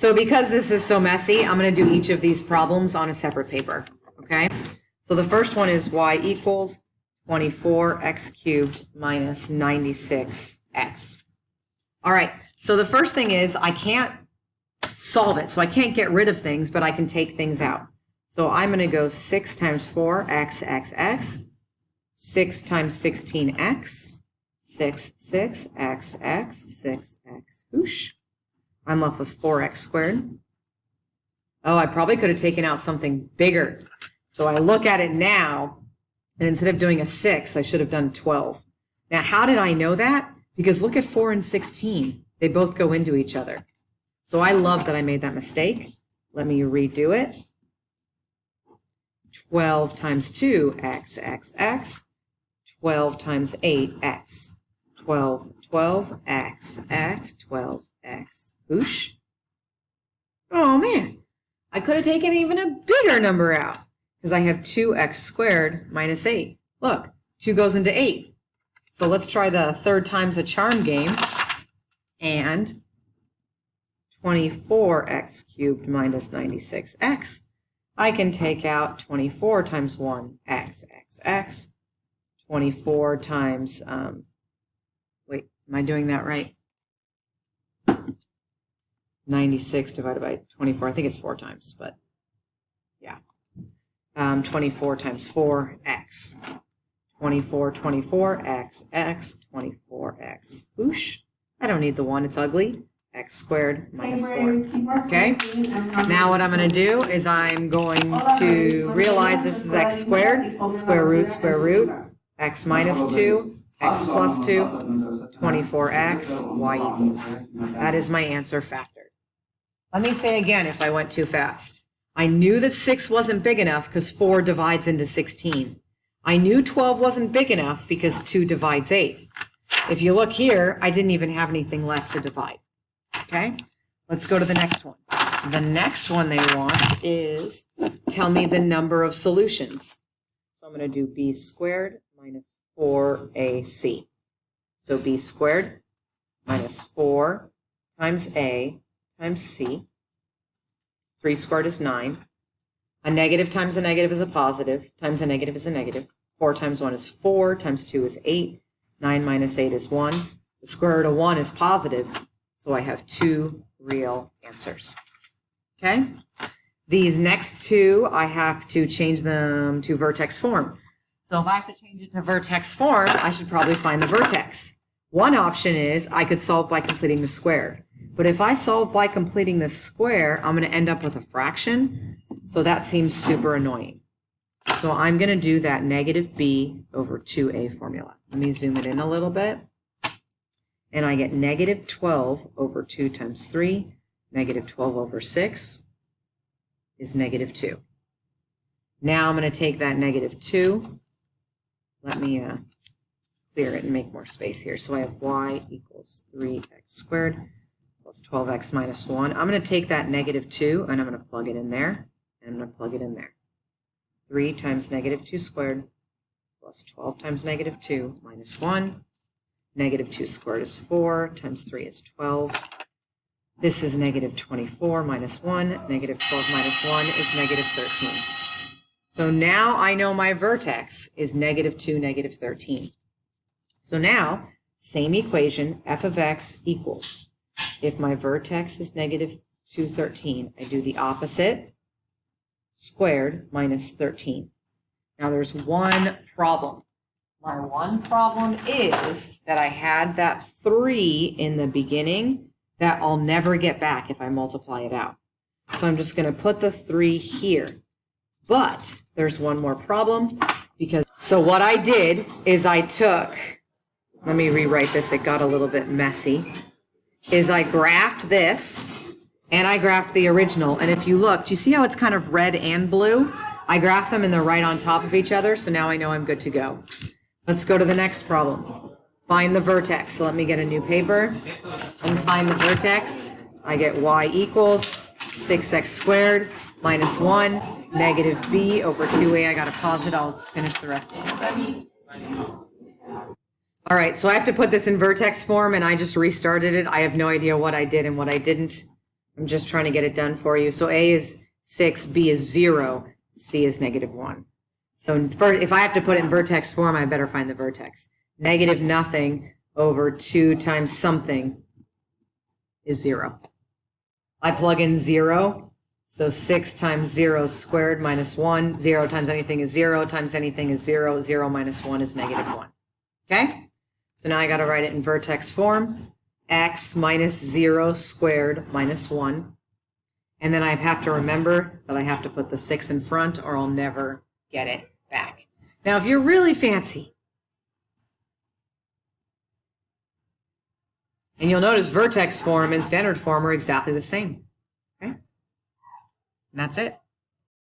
So because this is so messy, I'm going to do each of these problems on a separate paper, okay? So the first one is y equals 24x cubed minus 96x. All right, so the first thing is I can't solve it, so I can't get rid of things, but I can take things out. So I'm going to go 6 times 4, x, 6 times 16x, 6, 6, x, 6x, whoosh. I'm left with 4x squared. Oh, I probably could have taken out something bigger. So I look at it now, and instead of doing a 6, I should have done 12. Now, how did I know that? Because look at 4 and 16. They both go into each other. So I love that I made that mistake. Let me redo it. 12 times 2, x, 12 times 8, x. 12, x, 12x. Whoosh. Oh, man. I could have taken even a bigger number out because I have 2x squared minus 8. Look, 2 goes into 8. So let's try the third time's a charm game. And 24x cubed minus 96x. I can take out 24 times 1, x. 24 times, wait, am I doing that right? 96 divided by 24. I think it's 4 times, but yeah. 24 times 4, x. 24, x, 24x. Whoosh. I don't need the 1, it's ugly. X squared minus 4. Okay? Now what I'm going to do is I'm going to realize this is x squared, square root, x minus 2, x plus 2, 24x, y equals. That is my answer factored. Let me say again if I went too fast. I knew that 6 wasn't big enough because 4 divides into 16. I knew 12 wasn't big enough because 2 divides 8. If you look here, I didn't even have anything left to divide. Okay, let's go to the next one. The next one they want is tell me the number of solutions. So I'm going to do b squared minus 4ac. So b squared minus 4 times a times c. 3 squared is 9. A negative times a negative is a positive, times a negative is a negative. 4 times 1 is 4, times 2 is 8. 9 minus 8 is 1. The square root of 1 is positive. So I have 2 real answers. Okay? These next 2, I have to change them to vertex form. So if I have to change it to vertex form, I should probably find the vertex. One option is I could solve by completing the square. But if I solve by completing the square, I'm going to end up with a fraction. So that seems super annoying. So I'm going to do that negative b over 2a formula. Let me zoom it in a little bit. And I get negative 12 over 2 times 3. Negative 12 over 6 is negative 2. Now I'm going to take that negative 2. Let me clear it and make more space here. So I have y equals 3x squared plus 12x minus 1. I'm going to take that negative 2 and I'm going to plug it in there. And I'm going to plug it in there. 3 times negative 2 squared plus 12 times negative 2 minus 1. Negative 2 squared is 4, times 3 is 12. This is negative 24 minus 1. Negative 12 minus 1 is negative 13. So now I know my vertex is negative 2, negative 13. So now, same equation, f of x equals, if my vertex is negative 2, 13, I do the opposite, squared minus 13. Now there's one problem. My one problem is that I had that 3 in the beginning that I'll never get back if I multiply it out. So I'm just going to put the 3 here. But there's one more problem so what I did is I took, let me rewrite this, it got a little bit messy, is I graphed this and I graphed the original. And if you look, do you see how it's kind of red and blue? I graphed them and they're right on top of each other, so now I know I'm good to go. Let's go to the next problem. Find the vertex. So let me get a new paper and find the vertex. I get y equals 6x squared minus 1, negative b over 2a. I got to pause it. I'll finish the rest of it. All right, so I have to put this in vertex form, and I just restarted it. I have no idea what I did and what I didn't. I'm just trying to get it done for you. So A is 6, B is 0, C is -1. So if I have to put it in vertex form, I better find the vertex. Negative nothing over 2 times something is 0. I plug in 0, so 6 times 0 squared minus 1. 0 times anything is 0, times anything is 0. 0 minus 1 is -1. Okay? So now I got to write it in vertex form. X minus 0 squared minus 1. And then I have to remember that I have to put the 6 in front or I'll never get it back. Now, if you're really fancy, and you'll notice vertex form and standard form are exactly the same. Okay? And that's it.